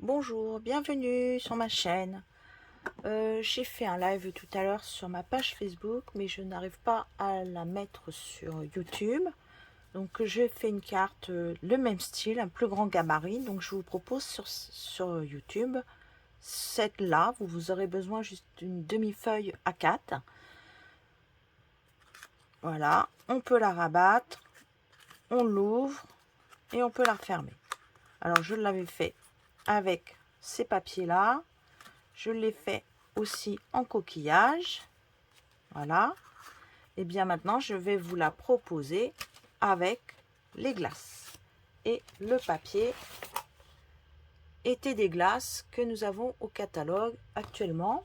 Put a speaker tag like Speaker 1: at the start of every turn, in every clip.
Speaker 1: Bonjour, bienvenue sur ma chaîne. J'ai fait un live tout à l'heure sur ma page Facebook, mais je n'arrive pas à la mettre sur YouTube. Donc j'ai fait une carte, le même style, un plus grand gabarit. Donc je vous propose sur YouTube celle-là. Vous aurez besoin juste d'une demi-feuille A4. Voilà, on peut la rabattre, on l'ouvre et on peut la refermer. Alors je l'avais fait avec ces papiers-là. Je l'ai fait aussi en coquillage. Voilà. Et bien maintenant, je vais vous la proposer avec les glaces. Et le papier était des glaces que nous avons au catalogue actuellement.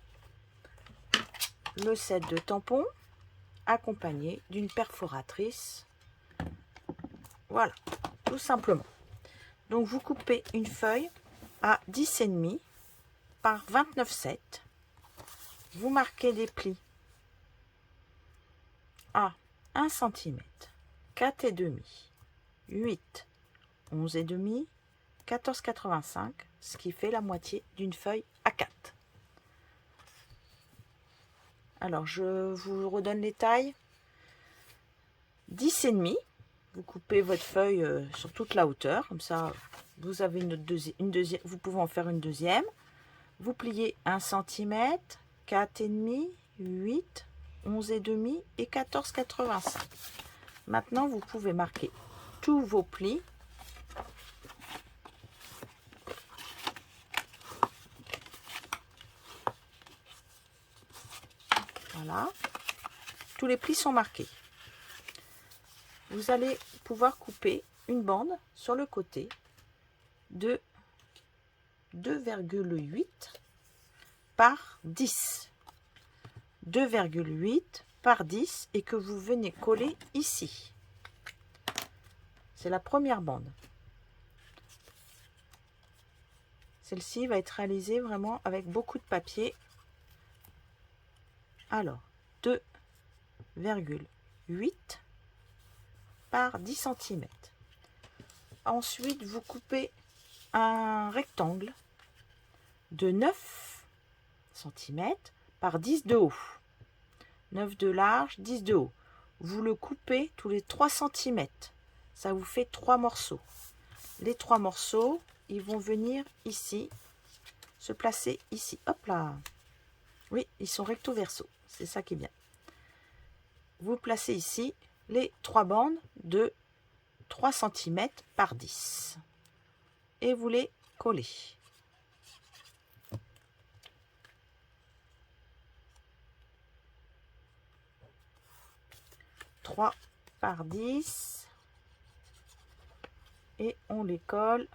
Speaker 1: Le set de tampons accompagné d'une perforatrice. Voilà, tout simplement. Donc vous coupez une feuille à 10,5 par 29,7. Vous marquez des plis à 1 cm, 4,5, 8, 11,5, 14,85, ce qui fait la moitié d'une feuille A4. Alors, je vous redonne les tailles. 10,5, vous coupez votre feuille sur toute la hauteur, comme ça, vous avez une deuxième, vous pouvez en faire une deuxième. Vous pliez 1 cm, 4,5, 8, 11,5 et 14,85. Maintenant, vous pouvez marquer tous vos plis. Voilà. Tous les plis sont marqués. Vous allez pouvoir couper une bande sur le côté de 2,8 par 10. 2,8 par 10 et que vous venez coller ici. C'est la première bande. Celle-ci va être réalisée vraiment avec beaucoup de papier. Alors, 2,8 par 10 cm. Ensuite, vous coupez un rectangle de 9 cm par 10 de haut. 9 de large, 10 de haut. Vous le coupez tous les 3 cm. Ça vous fait 3 morceaux. Les 3 morceaux, ils vont venir ici, se placer ici. Hop là. Oui, ils sont recto verso. C'est ça qui est bien. Vous placez ici les 3 bandes de 3 cm par 10. Et vous les collez. Par 10 et on les colle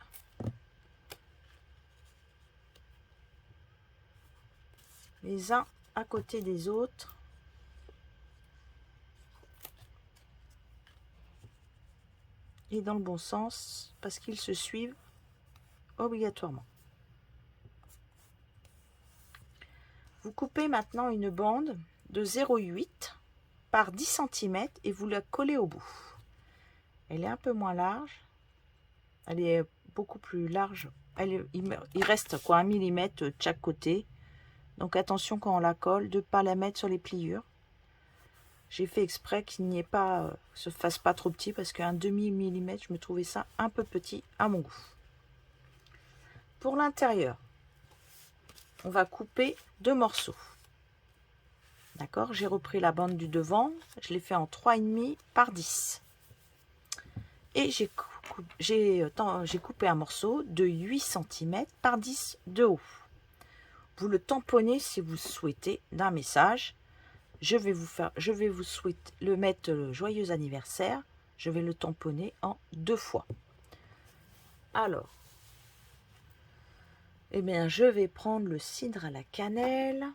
Speaker 1: les uns à côté des autres et dans le bon sens parce qu'ils se suivent obligatoirement. Vous coupez maintenant une bande de 0,8 par 10 cm et vous la collez au bout. Elle est un peu moins large. Elle est beaucoup plus large. Il reste quoi, 1 mm de chaque côté. Donc attention quand on la colle de ne pas la mettre sur les pliures. J'ai fait exprès qu'il n'y ait pas, se fasse pas trop petit parce qu'un demi-millimètre, je me trouvais ça un peu petit à mon goût. Pour l'intérieur, on va couper 2 morceaux. D'accord, j'ai repris la bande du devant, je l'ai fait en 3,5 par 10. Et j'ai coupé un morceau de 8 cm par 10 de haut. Vous le tamponnez si vous souhaitez d'un message. Je vais vous souhaiter le mettre le joyeux anniversaire. Je vais le tamponner en 2 fois. Alors, eh bien, je vais prendre le cidre à la cannelle.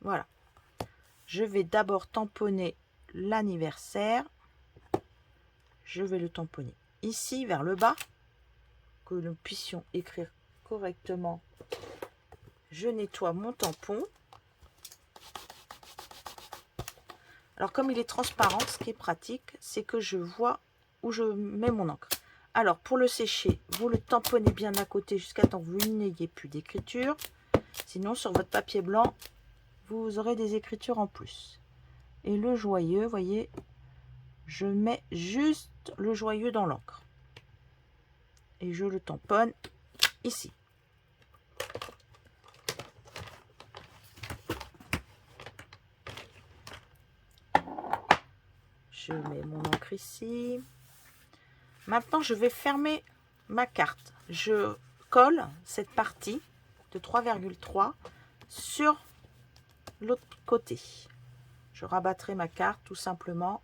Speaker 1: Voilà. Je vais d'abord tamponner l'anniversaire. Je vais le tamponner ici vers le bas, que nous puissions écrire correctement. Je nettoie mon tampon. Alors comme il est transparent, ce qui est pratique, c'est que je vois où je mets mon encre. Alors, pour le sécher, vous le tamponnez bien à côté jusqu'à temps que vous n'ayez plus d'écriture. Sinon, sur votre papier blanc, vous aurez des écritures en plus. Et le joyeux, voyez, je mets juste le joyeux dans l'encre. Et je le tamponne ici. Je mets mon encre ici. Maintenant, je vais fermer ma carte. Je colle cette partie de 3,3 sur l'autre côté. Je rabattrai ma carte tout simplement.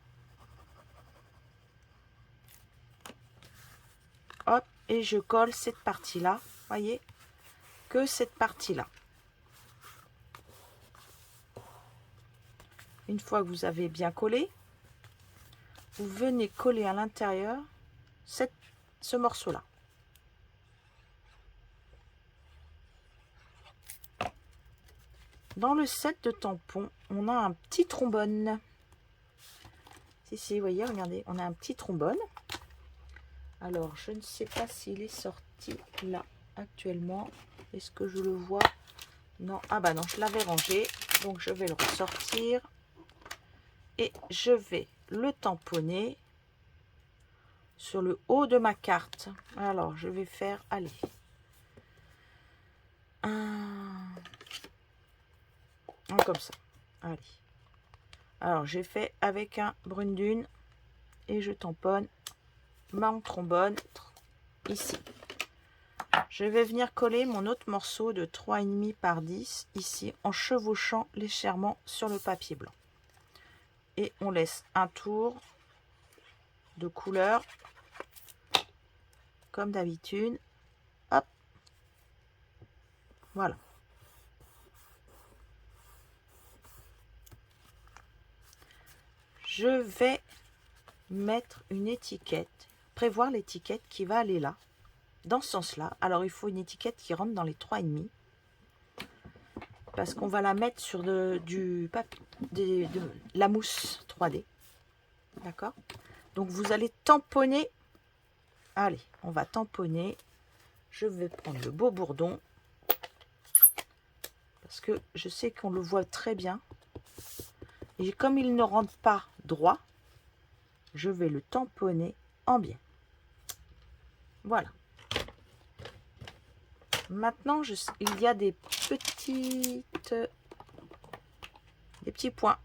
Speaker 1: Hop, et je colle cette partie-là. Voyez, que cette partie-là. Une fois que vous avez bien collé, vous venez coller à l'intérieur ce morceau-là. Dans le set de tampons, on a un petit trombone. Si, vous voyez, regardez, on a un petit trombone. Alors, je ne sais pas s'il est sorti là actuellement. Est-ce que je le vois? Non, ah bah non, je l'avais rangé. Donc, je vais le ressortir. Et je vais le tamponner sur le haut de ma carte. Alors, je vais faire, allez, un comme ça. Allez. Alors, j'ai fait avec un brune dune et je tamponne mon trombone ici. Je vais venir coller mon autre morceau de 3,5 par 10 ici en chevauchant légèrement sur le papier blanc. Et on laisse un tour de couleur comme d'habitude. Hop. Voilà. Je vais mettre une étiquette, prévoir l'étiquette qui va aller là, dans ce sens-là. Alors, il faut une étiquette qui rentre dans les 3,5 parce qu'on va la mettre sur de la mousse 3D. D'accord? Donc, vous allez tamponner. Allez, on va tamponner. Je vais prendre le beau bourdon parce que je sais qu'on le voit très bien. Et comme il ne rentre pas droit, je vais le tamponner en bien. Voilà. Maintenant, il y a des petits points.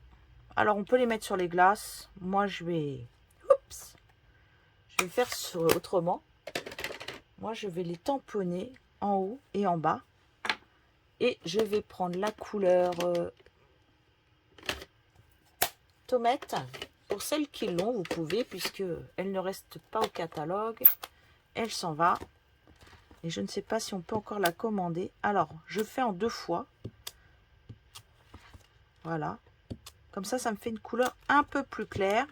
Speaker 1: Alors, on peut les mettre sur les glaces. Moi, je vais faire autrement. Moi, je vais les tamponner en haut et en bas. Et je vais prendre la couleur tomate. Pour celles qui l'ont, vous pouvez, puisque elle ne reste pas au catalogue. Elle s'en va. Et je ne sais pas si on peut encore la commander. Alors, je fais en 2 fois. Voilà. Comme ça, ça me fait une couleur un peu plus claire.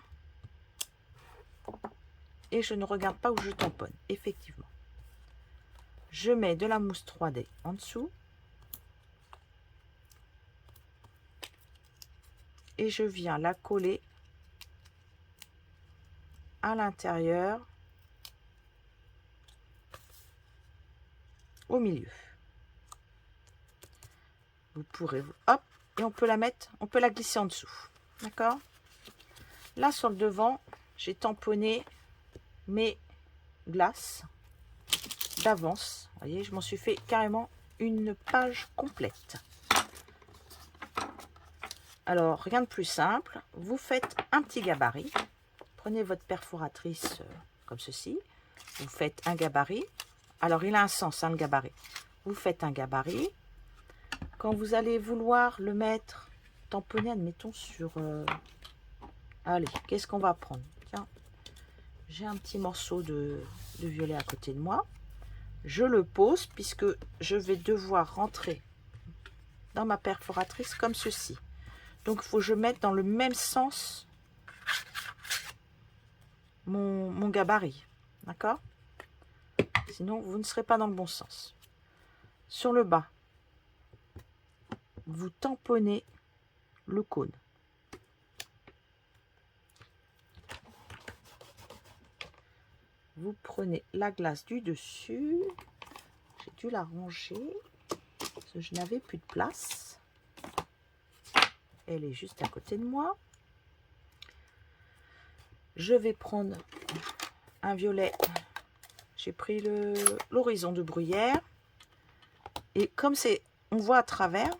Speaker 1: Et je ne regarde pas où je tamponne, effectivement. Je mets de la mousse 3D en dessous. Et je viens la coller à l'intérieur, au milieu. Vous pourrez, hop, et on peut la mettre, on peut la glisser en dessous. D'accord? Là, sur le devant, j'ai tamponné mes glaces d'avance. Vous voyez, je m'en suis fait carrément une page complète. Alors, rien de plus simple. Vous faites un petit gabarit. Prenez votre perforatrice comme ceci. Vous faites un gabarit. Alors, il a un sens, hein, le gabarit. Vous faites un gabarit. Quand vous allez vouloir le mettre, tamponner, admettons, sur... Allez, qu'est-ce qu'on va prendre? Tiens, j'ai un petit morceau de violet à côté de moi. Je le pose puisque je vais devoir rentrer dans ma perforatrice comme ceci. Donc, il faut que je mette dans le même sens mon gabarit. D'accord? Sinon, vous ne serez pas dans le bon sens. Sur le bas, vous tamponnez le cône. vous prenez la glace du dessus. J'ai dû la ranger parce que je n'avais plus de place. Elle est juste à côté de moi. Je vais prendre un violet. J'ai pris l'horizon de bruyère. Et comme on voit à travers,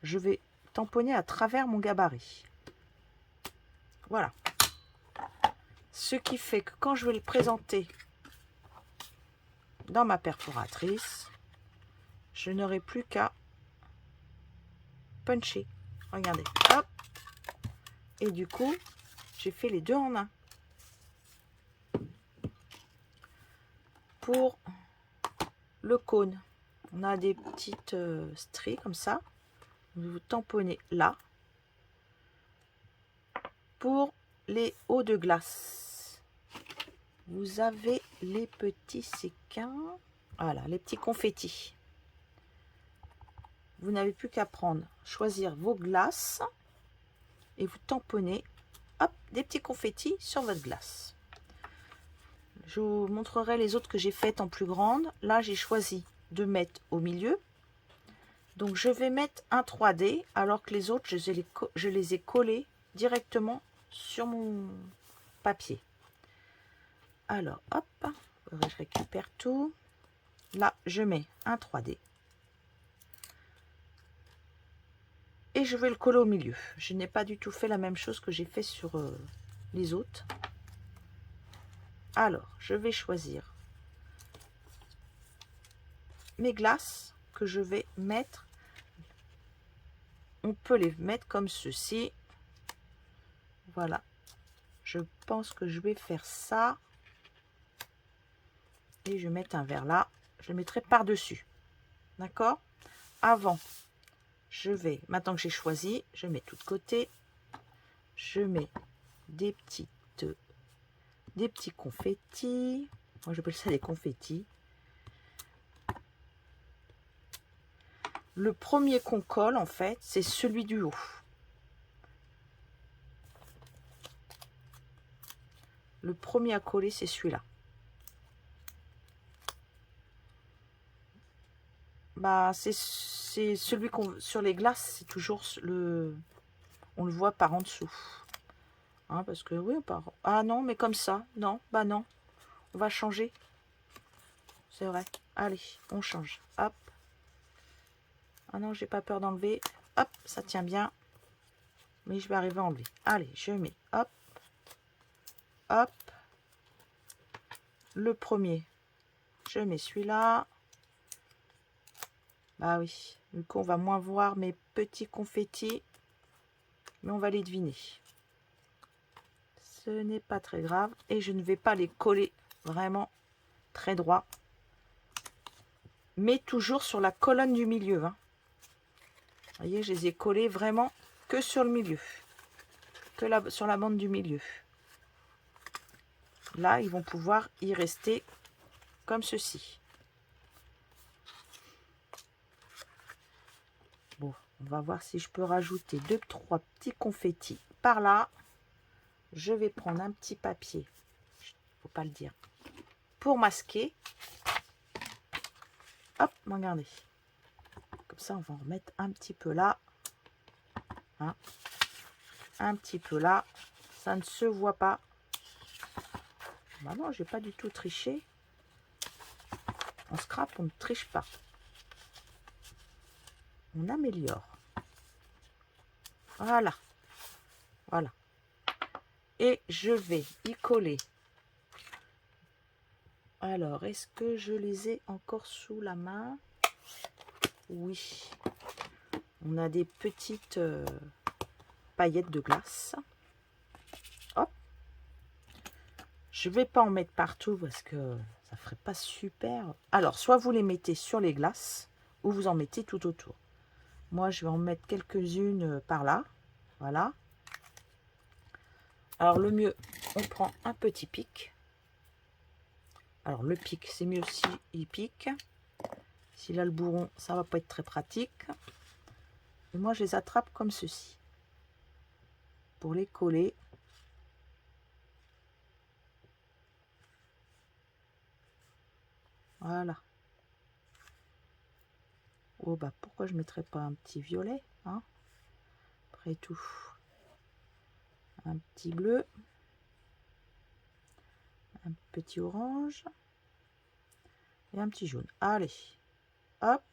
Speaker 1: je vais tamponner à travers mon gabarit. Voilà. Ce qui fait que quand je vais le présenter dans ma perforatrice, je n'aurai plus qu'à puncher. Regardez, hop. Et du coup, j'ai fait les deux en un. Pour le cône, on a des petites stries comme ça. Vous tamponnez là. Pour les hauts de glace, vous avez les petits séquins. Voilà, les petits confettis. Vous n'avez plus qu'à prendre, choisir vos glaces et vous tamponnez, hop, des petits confettis sur votre glace. Je vous montrerai les autres que j'ai faites en plus grande. Là, j'ai choisi de mettre au milieu. Donc, je vais mettre un 3D, alors que les autres, je les ai collés directement sur mon papier. Alors, hop, je récupère tout. Là, je mets un 3D. Et je vais le coller au milieu. Je n'ai pas du tout fait la même chose que j'ai fait sur les autres. Alors, je vais choisir mes glaces que je vais mettre. On peut les mettre comme ceci. Voilà. Je pense que je vais faire ça. Et je vais mettre un verre là. Je le mettrai par-dessus. D'accord? Avant, je vais, maintenant que j'ai choisi, je mets tout de côté. Je mets des petits confettis. Moi, j'appelle ça des confettis. Le premier qu'on colle, en fait, c'est celui du haut. Le premier à coller, c'est celui-là. Bah, c'est celui qu'on sur les glaces, c'est toujours on le voit par en dessous. Hein, parce que oui, ah non, mais comme ça, non, bah non. On va changer. C'est vrai. Allez, on change. Hop. Ah non, j'ai pas peur d'enlever. Hop, ça tient bien. Mais je vais arriver à enlever. Allez, je mets. Hop. Hop. Le premier. Je mets celui-là. Bah oui. Du coup, on va moins voir mes petits confettis. Mais on va les deviner. Ce n'est pas très grave. Et je ne vais pas les coller vraiment très droit. Mais toujours sur la colonne du milieu. Hein. Vous voyez, je les ai collés vraiment que sur le milieu. Que sur la bande du milieu. Là, ils vont pouvoir y rester comme ceci. Bon, on va voir si je peux rajouter 2-3 petits confettis par là. Je vais prendre un petit papier, faut pas le dire, pour masquer. Hop, regardez. Comme ça, on va en remettre un petit peu là. Hein, un petit peu là. Ça ne se voit pas. Bah non, j'ai pas du tout triché. En scrap, on ne triche pas. On améliore. Voilà. Voilà. Et je vais y coller. Alors, est-ce que je les ai encore sous la main? Oui. On a des petites paillettes de glace. Hop. Je vais pas en mettre partout parce que ça ferait pas super. Alors, soit vous les mettez sur les glaces ou vous en mettez tout autour. Moi, je vais en mettre quelques-unes par là. Voilà. Alors, le mieux, on prend un petit pic. Alors, le pic, c'est mieux si il pique. Si là, le bourron, ça va pas être très pratique. Et moi, je les attrape comme ceci. Pour les coller. Voilà. Oh bah pourquoi je mettrais pas un petit violet, hein? Après tout. Un petit bleu. Un petit orange. Et un petit jaune. Allez. Hop.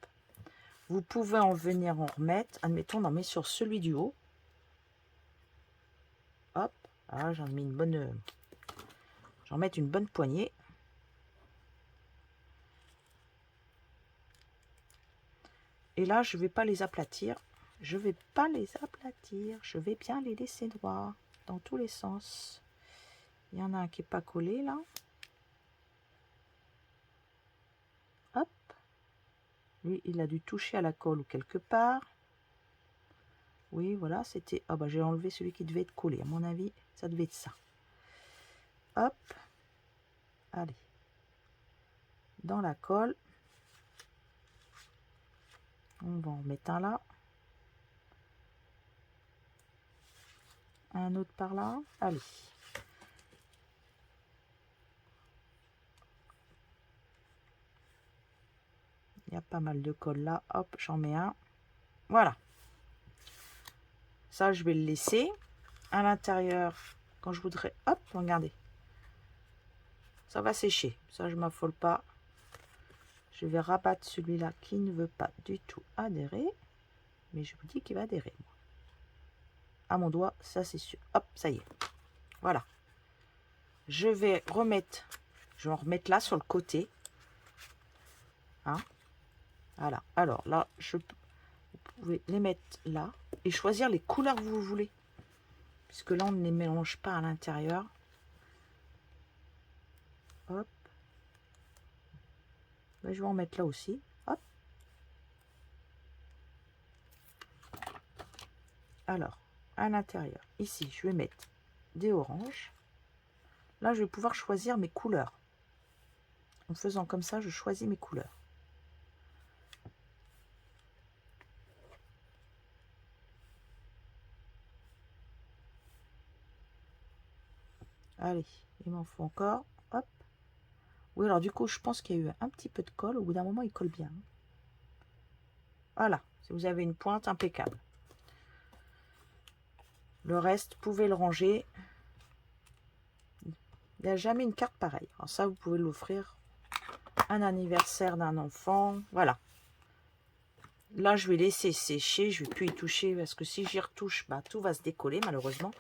Speaker 1: Vous pouvez en venir en remettre. Admettons, on en met sur celui du haut. Hop. Ah, j'en mets une bonne... J'en mets une bonne poignée. Et là, je ne vais pas les aplatir. Je vais pas les aplatir. Je vais bien les laisser droits dans tous les sens. Il y en a un qui n'est pas collé là. Hop. Lui, il a dû toucher à la colle ou quelque part. Oui, voilà, c'était... Ah bah j'ai enlevé celui qui devait être collé. À mon avis, ça devait être ça. Hop. Allez. Dans la colle. On va en mettre un là. Un autre par là. Allez. Il y a pas mal de colle là. Hop, j'en mets un. Voilà. Ça, je vais le laisser. À l'intérieur, quand je voudrais... Hop, regardez. Ça va sécher. Ça, je m'affole pas. Je vais rabattre celui-là qui ne veut pas du tout adhérer. Mais je vous dis qu'il va adhérer. Moi. À mon doigt, ça c'est sûr. Hop, ça y est. Voilà. Je vais remettre... Je vais en remettre là sur le côté. Hein? Voilà. Alors là, vous pouvez les mettre là. Et choisir les couleurs que vous voulez. Puisque là, on ne les mélange pas à l'intérieur. Hop. Ben, je vais en mettre là aussi. Hop. Alors, à l'intérieur, ici, je vais mettre des oranges. Là, je vais pouvoir choisir mes couleurs. En faisant comme ça, je choisis mes couleurs. Allez, il m'en faut encore. Hop. Oui, alors du coup, je pense qu'il y a eu un petit peu de colle. Au bout d'un moment, il colle bien. Voilà. Si vous avez une pointe, impeccable. Le reste, vous pouvez le ranger. Il n'y a jamais une carte pareille. Alors ça, vous pouvez l'offrir. Un anniversaire d'un enfant. Voilà. Là, je vais laisser sécher. Je ne vais plus y toucher parce que si j'y retouche, bah, tout va se décoller malheureusement.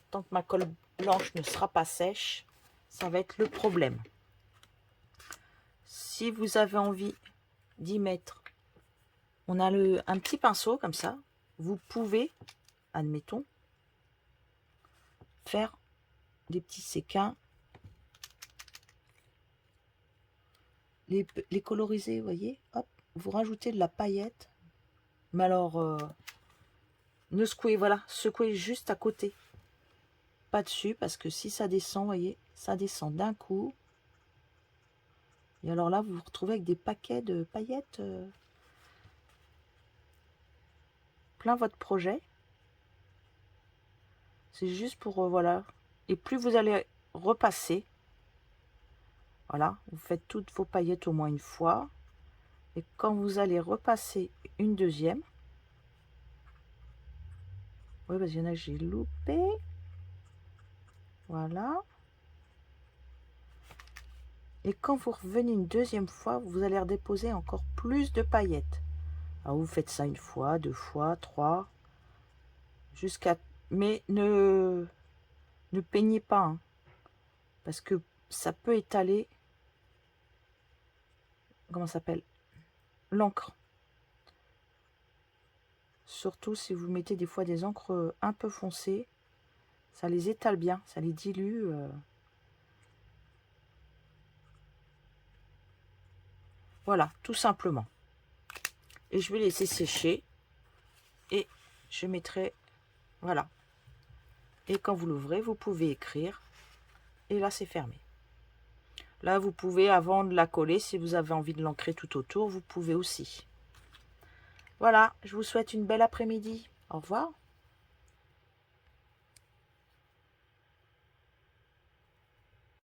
Speaker 1: Tant que ma colle blanche ne sera pas sèche, ça va être le problème. Si vous avez envie d'y mettre, on a un petit pinceau comme ça. Vous pouvez, admettons, faire des petits séquins. Les coloriser, vous voyez. Hop, vous rajoutez de la paillette. Mais alors, ne secouez, voilà, secouez juste à côté. Pas dessus, parce que si ça descend, vous voyez, ça descend d'un coup. Et alors là, vous vous retrouvez avec des paquets de paillettes plein votre projet. C'est juste pour, voilà. Et plus vous allez repasser, voilà, vous faites toutes vos paillettes au moins une fois. Et quand vous allez repasser une deuxième, oui, parce qu'il y en a que j'ai loupé. Voilà. Et quand vous revenez une deuxième fois, vous allez redéposer encore plus de paillettes. Alors vous faites ça une fois, deux fois, trois, jusqu'à... Mais ne peignez pas, hein, parce que ça peut étaler, comment ça s'appelle, l'encre. Surtout si vous mettez des fois des encres un peu foncées, ça les étale bien, ça les dilue. Voilà, tout simplement. Et je vais laisser sécher. Et je mettrai, voilà. Et quand vous l'ouvrez, vous pouvez écrire. Et là, c'est fermé. Là, vous pouvez, avant de la coller, si vous avez envie de l'ancrer tout autour, vous pouvez aussi. Voilà, je vous souhaite une belle après-midi. Au revoir.